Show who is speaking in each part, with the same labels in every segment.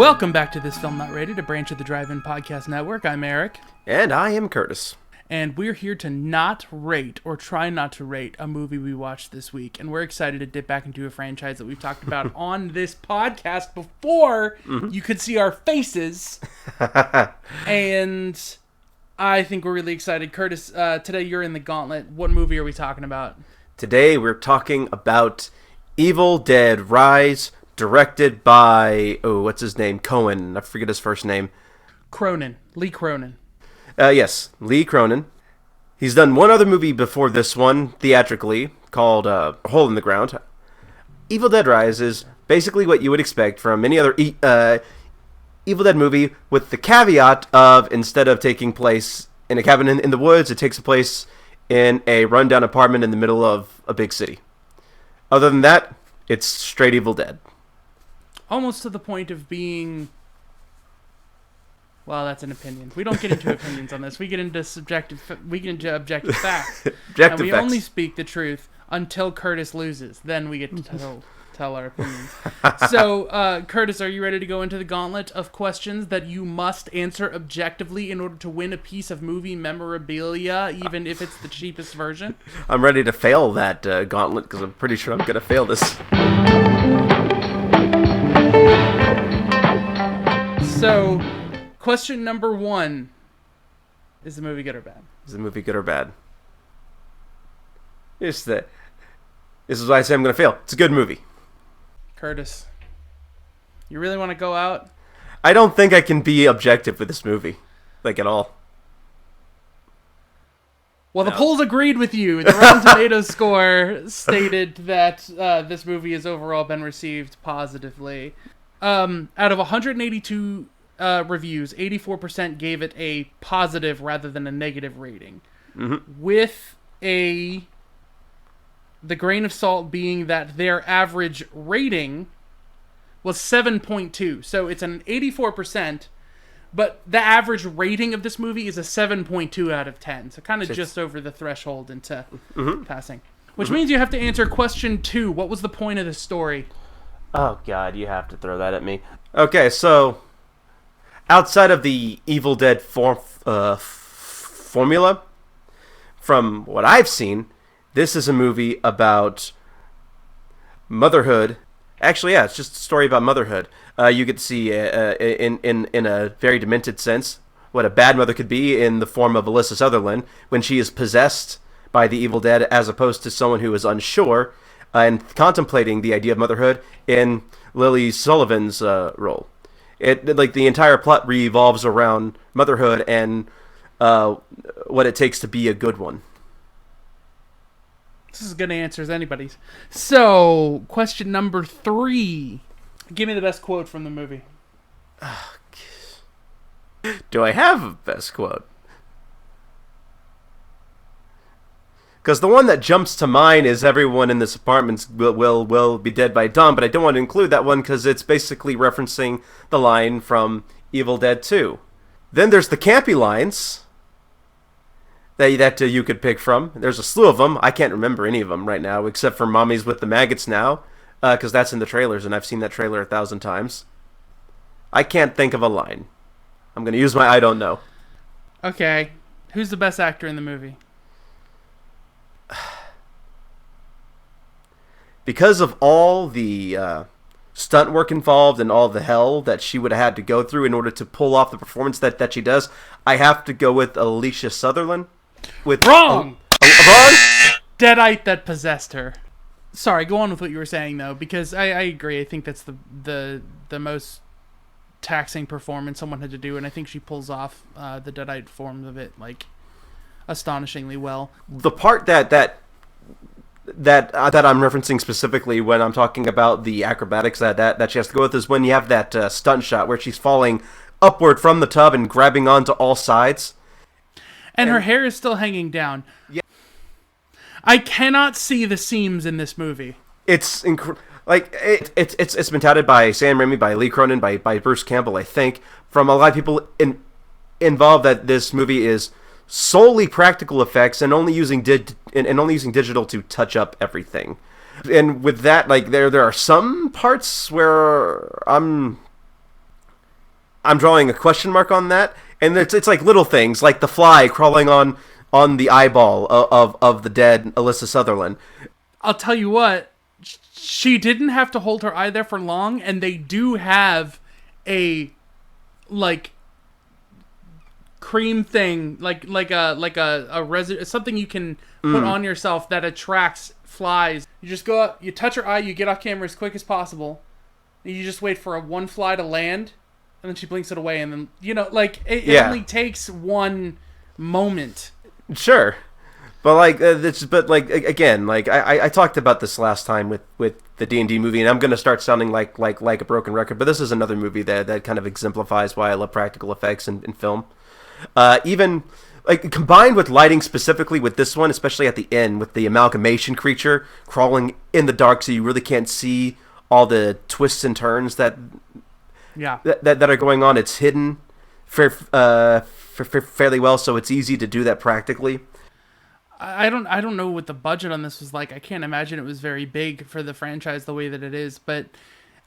Speaker 1: Welcome back to This Film Not Rated, a branch of the Drive-In Podcast Network. I'm Eric.
Speaker 2: And I am Curtis.
Speaker 1: And we're here to not rate, or try not to rate, a movie we watched this week. And we're excited to dip back into a franchise that we've talked about on this podcast before you could see our faces. And I think we're really excited. Curtis, today you're in the gauntlet. What movie are we talking about?
Speaker 2: Today we're talking about Evil Dead Rise, directed by, what's his name? Cohen. I forget his first name.
Speaker 1: Lee Cronin.
Speaker 2: Yes, Lee Cronin. He's done one other movie before this one, theatrically, called Hole in the Ground. Evil Dead Rise is basically what you would expect from any other Evil Dead movie, with the caveat of, instead of taking place in a cabin in the woods, it takes place in a rundown apartment in the middle of a big city. Other than that, it's straight Evil Dead.
Speaker 1: Almost to the point of being... Well, that's an opinion. We don't get into opinions on this. We get into objective facts. And we only speak the truth until Curtis loses. Then we get to tell our opinions. So, Curtis, are you ready to go into the gauntlet of questions that you must answer objectively in order to win a piece of movie memorabilia, even if it's the cheapest version?
Speaker 2: I'm ready to fail that gauntlet, because I'm pretty sure I'm going to fail this.
Speaker 1: So... Question number 1. Is the movie good or bad?
Speaker 2: Is the movie good or bad? This is why I say I'm going to fail. It's a good movie.
Speaker 1: Curtis, you really want to go out?
Speaker 2: I don't think I can be objective with this movie. Like, at all.
Speaker 1: Well, the polls agreed with you. The Rotten Tomatoes score stated that this movie has overall been received positively. Out of 182... reviews, 84% gave it a positive rather than a negative rating. Mm-hmm. With the grain of salt being that their average rating was 7.2. So it's an 84%, but the average rating of this movie is a 7.2 out of 10. So kind of just over the threshold into passing. Which means you have to answer question 2. What was the point of the story?
Speaker 2: Oh, God, you have to throw that at me. Okay, so... outside of the Evil Dead formula, from what I've seen, this is a movie about motherhood. Actually, yeah, it's just a story about motherhood. You get to see, in a very demented sense, what a bad mother could be in the form of Alyssa Sutherland when she is possessed by the Evil Dead, as opposed to someone who is unsure and contemplating the idea of motherhood in Lily Sullivan's role. The entire plot revolves around motherhood and what it takes to be a good one.
Speaker 1: This is as good an answer as anybody's. So, question number 3. Give me the best quote from the movie.
Speaker 2: Do I have a best quote? Because the one that jumps to mind is everyone in this apartment will be dead by dawn, but I don't want to include that one because it's basically referencing the line from Evil Dead 2. Then there's the campy lines that you could pick from. There's a slew of them. I can't remember any of them right now, except for Mommy's with the Maggots now, because that's in the trailers, and I've seen that trailer 1,000 times. I can't think of a line. I'm going to use my I don't know.
Speaker 1: Okay. Who's the best actor in the movie?
Speaker 2: Because of all the stunt work involved and all the hell that she would have had to go through in order to pull off the performance that she does, I have to go with Alicia Sutherland.
Speaker 1: Wrong!
Speaker 2: Wrong?
Speaker 1: Deadite that possessed her. Sorry, go on with what you were saying, though, because I agree. I think that's the most taxing performance someone had to do, and I think she pulls off the Deadite form of it, like, astonishingly well.
Speaker 2: The part that I'm referencing specifically when I'm talking about the acrobatics that she has to go with is when you have that stunt shot where she's falling upward from the tub and grabbing onto all sides.
Speaker 1: And her hair is still hanging down.
Speaker 2: Yeah.
Speaker 1: I cannot see the seams in this movie.
Speaker 2: It's it's been touted by Sam Raimi, by Lee Cronin, by Bruce Campbell, I think, from a lot of people involved, that this movie is solely practical effects and only using digital to touch up everything. And with that, like there are some parts where I'm I'm drawing a question mark on that. And it's like little things, like the fly crawling on the eyeball of the dead Alyssa Sutherland.
Speaker 1: I'll tell you what, she didn't have to hold her eye there for long, and they do have a like cream thing, like a resin, something you can put on yourself that attracts flies. You just go up, you touch her eye, you get off camera as quick as possible, and you just wait for one fly to land, and then she blinks it away, and then it only takes one moment.
Speaker 2: Sure. But again, I talked about this last time with the D&D movie, and I'm going to start sounding like a broken record, but this is another movie that kind of exemplifies why I love practical effects in film. Even like combined with lighting specifically with this one, especially at the end with the amalgamation creature crawling in the dark, so you really can't see all the twists and turns that are going on. It's hidden fairly well, so it's easy to do that practically.
Speaker 1: I don't know what the budget on this was like. I can't imagine it was very big for the franchise the way that it is, but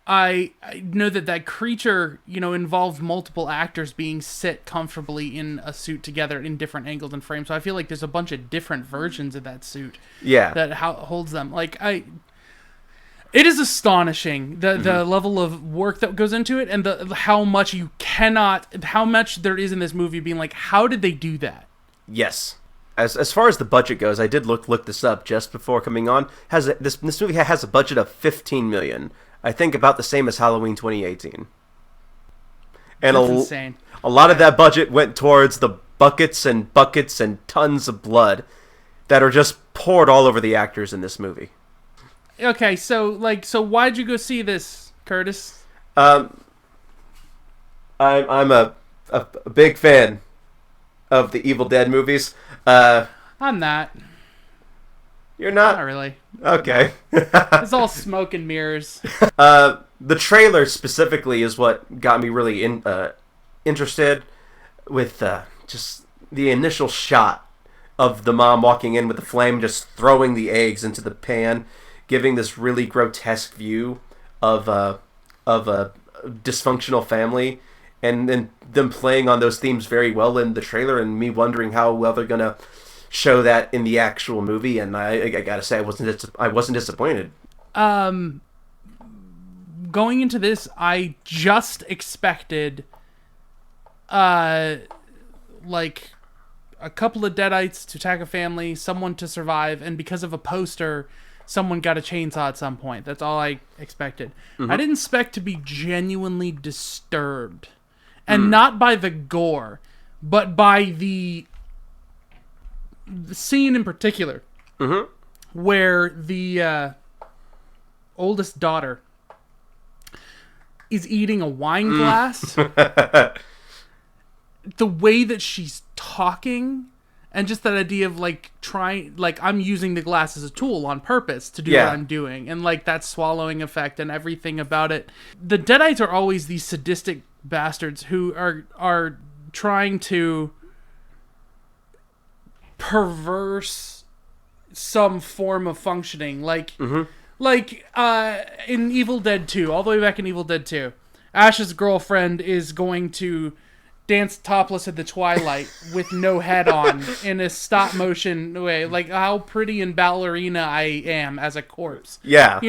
Speaker 1: I know that creature, involved multiple actors being sit comfortably in a suit together in different angles and frames. So I feel like there's a bunch of different versions of that suit.
Speaker 2: Yeah.
Speaker 1: That holds them. It is astonishing the level of work that goes into it, and how much there is in this movie being like, how did they do that?
Speaker 2: Yes. As far as the budget goes, I did look this up just before coming on. This movie has a budget of $15 million. I think about the same as Halloween 2018. And
Speaker 1: That's insane.
Speaker 2: A lot of that budget went towards the buckets and buckets and tons of blood that are just poured all over the actors in this movie.
Speaker 1: Okay, so why'd you go see this, Curtis?
Speaker 2: I'm a big fan of the Evil Dead movies.
Speaker 1: I'm not.
Speaker 2: You're not?
Speaker 1: Not really.
Speaker 2: Okay.
Speaker 1: It's all smoke and mirrors.
Speaker 2: The trailer specifically is what got me really interested with just the initial shot of the mom walking in with the flame, just throwing the eggs into the pan, giving this really grotesque view of a dysfunctional family. And then them playing on those themes very well in the trailer, and me wondering how well they're gonna show that in the actual movie. And I gotta say, I wasn't disappointed.
Speaker 1: Going into this, I just expected, like a couple of deadites to attack a family, someone to survive, and because of a poster, someone got a chainsaw at some point. That's all I expected. Mm-hmm. I didn't expect to be genuinely disturbed. And not by the gore, but by the scene in particular, where the oldest daughter is eating a wine glass. The way that she's talking, and just that idea of I'm using the glass as a tool on purpose to do what I'm doing, and that swallowing effect and everything about it. The Deadites are always these sadistic bastards who are trying to perverse some form of functioning, in Evil Dead 2, all the way back in Evil Dead 2, Ash's girlfriend is going to dance topless at the twilight with no head on in a stop motion way, how pretty and ballerina I am as a corpse.
Speaker 2: Yeah.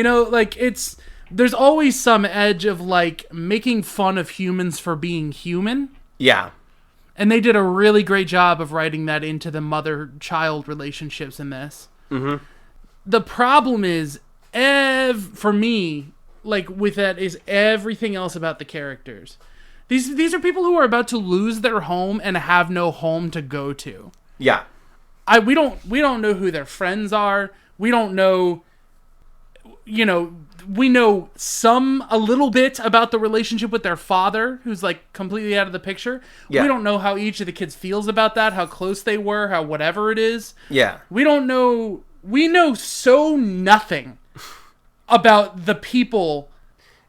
Speaker 1: There's always some edge of making fun of humans for being human. Yeah. And they did a really great job of writing that into the mother-child relationships in this. Mm-hmm. The problem is, for me, with that, is everything else about the characters. These are people who are about to lose their home and have no home to go to. Yeah. We don't know who their friends are. We don't know, we know a little bit about the relationship with their father, who's completely out of the picture. Yeah. We don't know how each of the kids feels about that, how close they were, how whatever it is. Yeah. We don't know. We know so nothing about the people.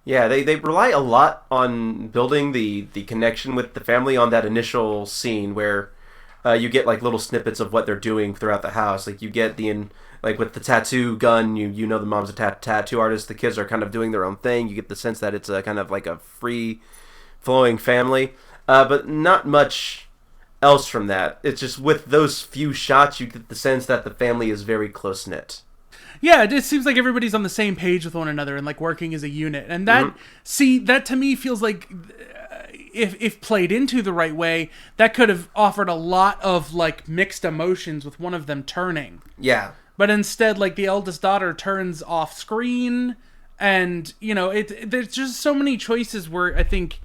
Speaker 2: Yeah, they rely a lot on building the connection with the family on that initial scene where you get little snippets of what they're doing throughout the house. You get with the tattoo gun, you know the mom's a tattoo artist. The kids are kind of doing their own thing. You get the sense that it's a kind of a free flowing family, but not much else from that. It's just with those few shots, you get the sense that the family is very close-knit.
Speaker 1: Yeah, it just seems like everybody's on the same page with one another and like working as a unit. And that, that to me feels like if played into the right way, that could have offered a lot of like mixed emotions with one of them turning.
Speaker 2: Yeah.
Speaker 1: But instead, like the eldest daughter turns off screen, and there's just so many choices where I think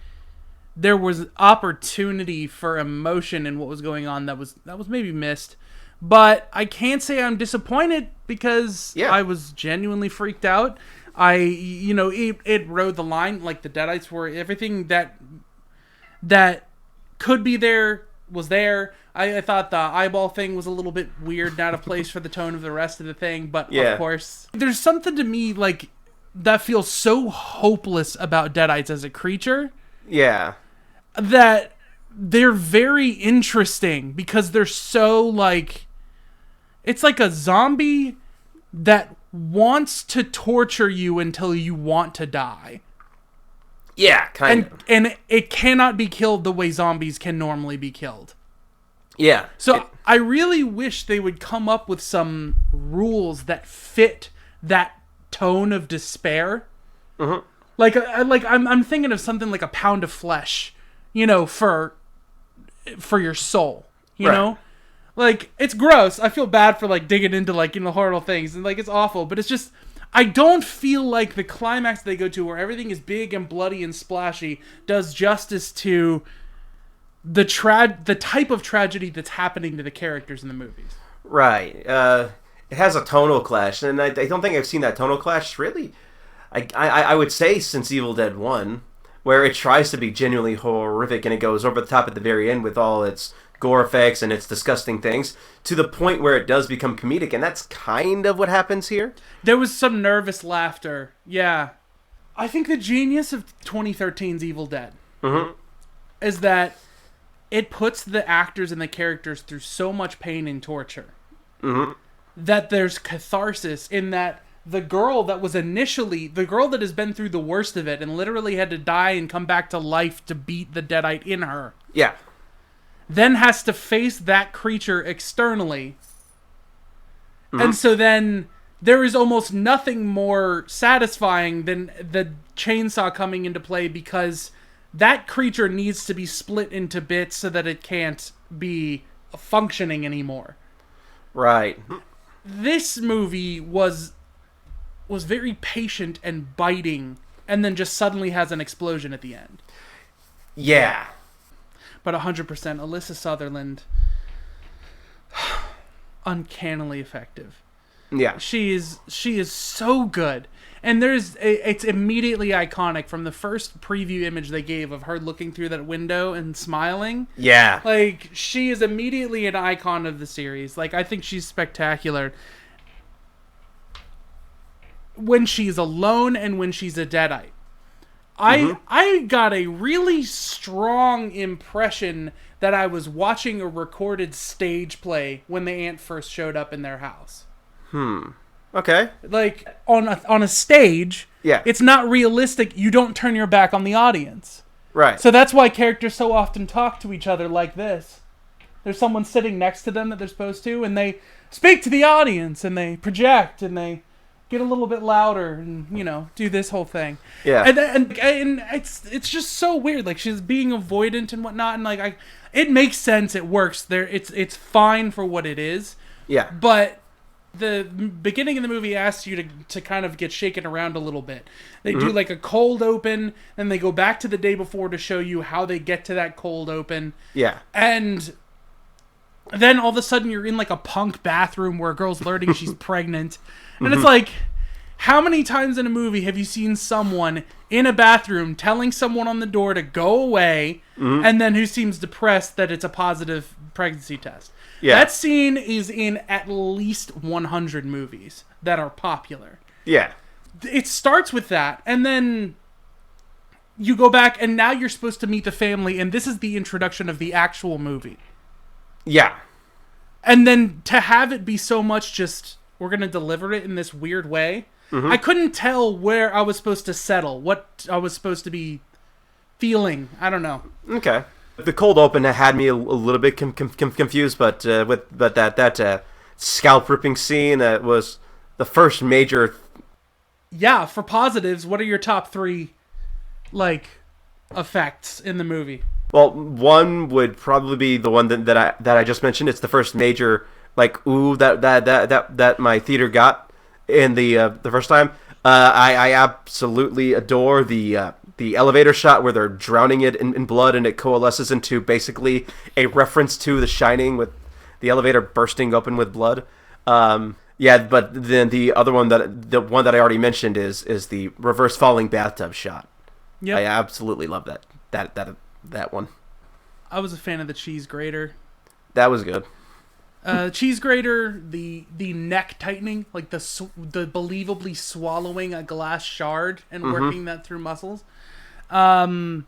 Speaker 1: there was opportunity for emotion in what was going on that was maybe missed. But I can't say I'm disappointed because I was genuinely freaked out. It rode the line, like the Deadites were, everything that could be there was there. I thought the eyeball thing was a little bit weird and out of place for the tone of the rest of the thing, but of course. There's something to me like that feels so hopeless about Deadites as a creature.
Speaker 2: Yeah.
Speaker 1: That they're very interesting because they're so like... It's like a zombie that wants to torture you until you want to die.
Speaker 2: Yeah, kind of.
Speaker 1: And it cannot be killed the way zombies can normally be killed.
Speaker 2: Yeah.
Speaker 1: So I really wish they would come up with some rules that fit that tone of despair.
Speaker 2: Mm-hmm.
Speaker 1: I'm thinking of something like a pound of flesh, for your soul, you know? Like, it's gross. I feel bad for, like, digging into, like, horrible things. And, like, it's awful. But it's just... I don't feel like the climax they go to, where everything is big and bloody and splashy, does justice to the type of tragedy that's happening to the characters in the movies.
Speaker 2: Right. It has a tonal clash. And I don't think I've seen that tonal clash, really. I would say since Evil Dead 1, where it tries to be genuinely horrific and it goes over the top at the very end with all its gore effects and its disgusting things, to the point where it does become comedic, and that's kind of what happens here.
Speaker 1: There was some nervous laughter. Yeah. I think the genius of 2013's Evil Dead is that it puts the actors and the characters through so much pain and torture that there's catharsis in that the girl that has been through the worst of it and literally had to die and come back to life to beat the Deadite in her.
Speaker 2: Yeah.
Speaker 1: Then has to face that creature externally. And so then there is almost nothing more satisfying than the chainsaw coming into play, because that creature needs to be split into bits so that it can't be functioning anymore.
Speaker 2: Right.
Speaker 1: This movie was very patient and biting, and then just suddenly has an explosion at the end.
Speaker 2: Yeah.
Speaker 1: But 100%, Alyssa Sutherland, uncannily effective.
Speaker 2: Yeah.
Speaker 1: She is so good. And it's immediately iconic from the first preview image they gave of her looking through that window and smiling.
Speaker 2: Yeah.
Speaker 1: Like, she is immediately an icon of the series. Like, I think she's spectacular when she's alone and when she's a Deadite. I got a really strong impression that I was watching a recorded stage play when the aunt first showed up in their house.
Speaker 2: Okay.
Speaker 1: Like, on a stage, it's not realistic. You don't turn your back on the audience.
Speaker 2: Right.
Speaker 1: So that's why characters so often talk to each other like this. There's someone sitting next to them that they're supposed to, and they speak to the audience, and they project, and they get a little bit louder and, do this whole thing.
Speaker 2: Yeah.
Speaker 1: And it's just so weird. Like, she's being avoidant and whatnot, and like it makes sense. It works. It's fine for what it is.
Speaker 2: Yeah.
Speaker 1: But the beginning of the movie asks you to kind of get shaken around a little bit. They do like a cold open, then they go back to the day before to show you how they get to that cold open.
Speaker 2: Yeah.
Speaker 1: And then all of a sudden you're in like a punk bathroom where a girl's learning she's pregnant. And it's like, how many times in a movie have you seen someone in a bathroom telling someone on the door to go away, and then who seems depressed that it's a positive pregnancy test? Yeah. That scene is in at least 100 movies that are popular.
Speaker 2: Yeah.
Speaker 1: It starts with that, and then you go back, and now you're supposed to meet the family, and this is the introduction of the actual movie.
Speaker 2: Yeah.
Speaker 1: And then to have it be so much just, we're going to deliver it in this weird way. I couldn't tell where I was supposed to settle, what I was supposed to be feeling. I don't know.
Speaker 2: Okay. The cold open had me a little bit confused, but that scalp ripping scene was the first major.
Speaker 1: Yeah, for positives, what are your top 3 like effects in the movie?
Speaker 2: Well, one would probably be the one that I just mentioned. It's the first major like ooh that my theater got in the first time. I absolutely adore the elevator shot where they're drowning it in blood and it coalesces into basically a reference to The Shining with the elevator bursting open with blood. Yeah, but then the one that I already mentioned is the reverse falling bathtub shot. Yeah, I absolutely love that one.
Speaker 1: I was a fan of the cheese grater.
Speaker 2: That was good.
Speaker 1: Cheese grater, the neck tightening, like the believably swallowing a glass shard and working that through muscles, and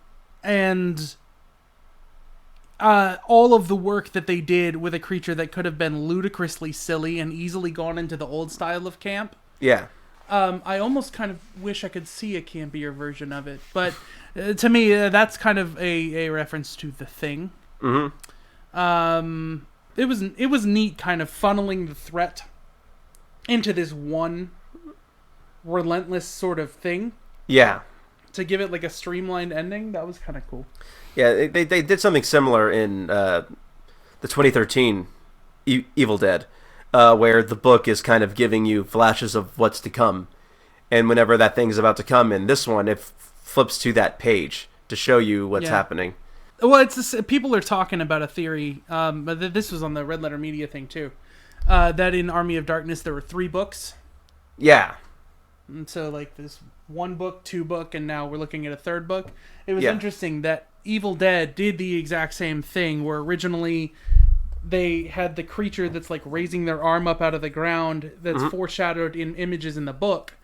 Speaker 1: all of the work that they did with a creature that could have been ludicrously silly and easily gone into the old style of camp.
Speaker 2: Yeah.
Speaker 1: I almost kind of wish I could see a campier version of it, but to me, that's kind of a reference to The Thing. Mm-hmm. It was neat, kind of funneling the threat into this one relentless sort of thing.
Speaker 2: Yeah.
Speaker 1: To give it like a streamlined ending, that was kind of cool.
Speaker 2: Yeah, they did something similar in the 2013 Evil Dead, where the book is kind of giving you flashes of what's to come, and whenever that thing is about to come, in this one, it flips to that page to show you what's happening.
Speaker 1: Well, it's people are talking about a theory, but this was on the Red Letter Media thing too, that in Army of Darkness there were 3 books.
Speaker 2: Yeah.
Speaker 1: And so like this 1 book, 2 book, and now we're looking at a 3rd book. It was interesting that Evil Dead did the exact same thing, where originally they had the creature that's like raising their arm up out of the ground that's foreshadowed in images in the book.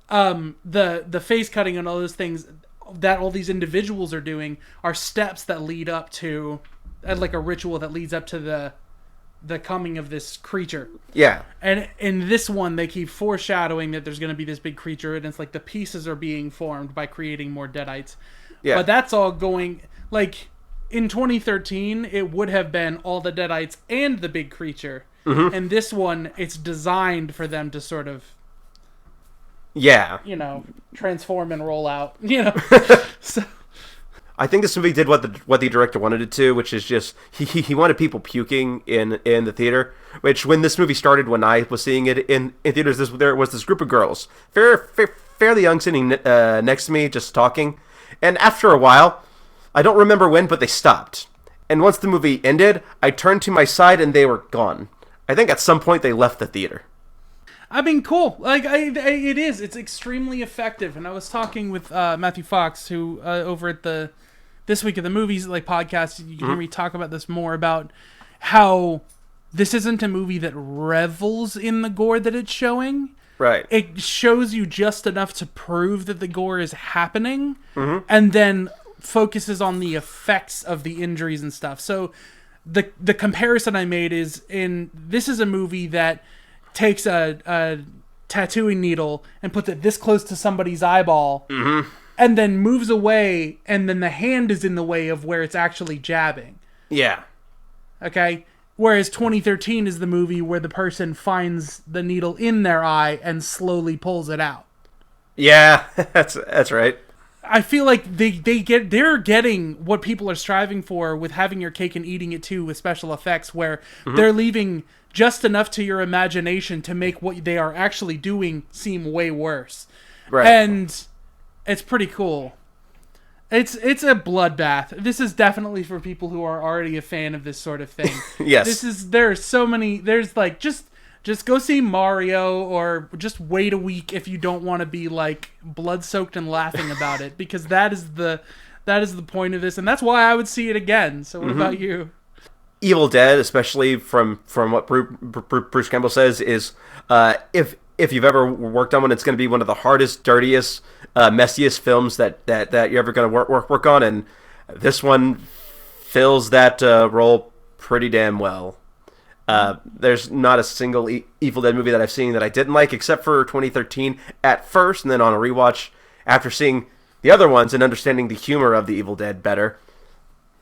Speaker 1: The face cutting and all those things that all these individuals are doing are steps that lead up to like a ritual that leads up to the coming of this creature. Yeah. And in this one, they keep foreshadowing that there's going to be this big creature, and it's like the pieces are being formed by creating more Deadites. Yeah. But that's all going, like, in 2013, it would have been all the Deadites and the big creature. Mm-hmm. And this one, it's designed for them to sort of, transform and roll out, So
Speaker 2: I think this movie did what the director wanted it to, which is just he wanted people puking in the theater. Which when this movie started, when I was seeing it in theaters, there was this group of girls, fairly young, sitting next to me, just talking. And after a while, I don't remember when, but they stopped. And once the movie ended, I turned to my side and they were gone. I think at some point they left the theater.
Speaker 1: I mean, cool. Like, it is. It's extremely effective. And I was talking with Matthew Fox, who over at the This Week of the Movies podcast, you can hear me talk about this more, about how this isn't a movie that revels in the gore that it's showing. Right. It shows you just enough to prove that the gore is happening, and then focuses on the effects of the injuries and stuff. So the comparison I made is this is a movie that takes a tattooing needle and puts it this close to somebody's eyeball, and then moves away, and then the hand is in the way of where it's actually jabbing. Yeah. Okay? Whereas 2013 is the movie where the person finds the needle in their eye and slowly pulls it out.
Speaker 2: Yeah, that's right.
Speaker 1: I feel like they're getting what people are striving for with having your cake and eating it too, with special effects, where they're leaving just enough to your imagination to make what they are actually doing seem way worse. Right. And it's pretty cool. It's a bloodbath. This is definitely for people who are already a fan of this sort of thing. Yes. There's so many, there's like, just go see Mario, or just wait a week if you don't want to be like blood-soaked and laughing about it, because that is the point of this, and that's why I would see it again. So what about you?
Speaker 2: Evil Dead, especially from what Bruce Campbell says, is if you've ever worked on one, it's going to be one of the hardest, dirtiest, messiest films that you're ever going to work on, and this one fills that role pretty damn well. There's not a single Evil Dead movie that I've seen that I didn't like, except for 2013 at first, and then on a rewatch, after seeing the other ones and understanding the humor of the Evil Dead better.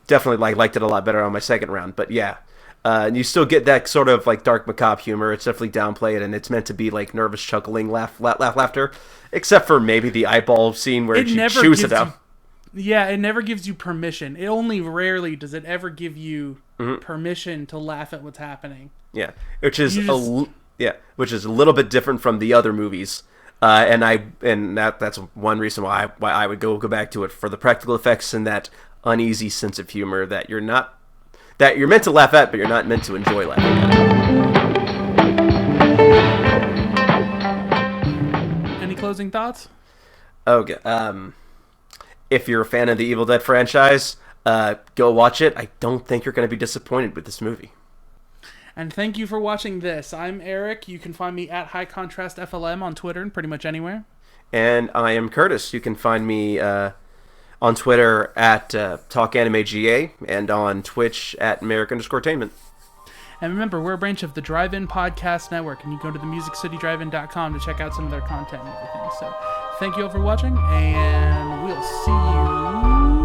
Speaker 2: Definitely liked it a lot better on my second round. But yeah, and you still get that sort of like dark macabre humor. It's definitely downplayed, and it's meant to be like nervous chuckling laughter, except for maybe the eyeball scene where she chews it out.
Speaker 1: Yeah, it never gives you permission. It only rarely does it ever give you permission to laugh at what's happening.
Speaker 2: Yeah, which is which is a little bit different from the other movies. That's one reason why I would go back to it, for the practical effects and that uneasy sense of humor that you're meant to laugh at, but you're not meant to enjoy laughing at.
Speaker 1: Any closing thoughts?
Speaker 2: Okay. If you're a fan of the Evil Dead franchise, go watch it. I don't think you're going to be disappointed with this movie.
Speaker 1: And thank you for watching this. I'm Eric. You can find me at High Contrast FLM on Twitter and pretty much anywhere.
Speaker 2: And I am Curtis. You can find me on Twitter at TalkAnimeGA and on Twitch at Merrick_Tainment.
Speaker 1: And remember, we're a branch of the Drive-In Podcast Network, and you go to themusiccitydrivein.com to check out some of their content and everything. So thank you all for watching, and we'll see you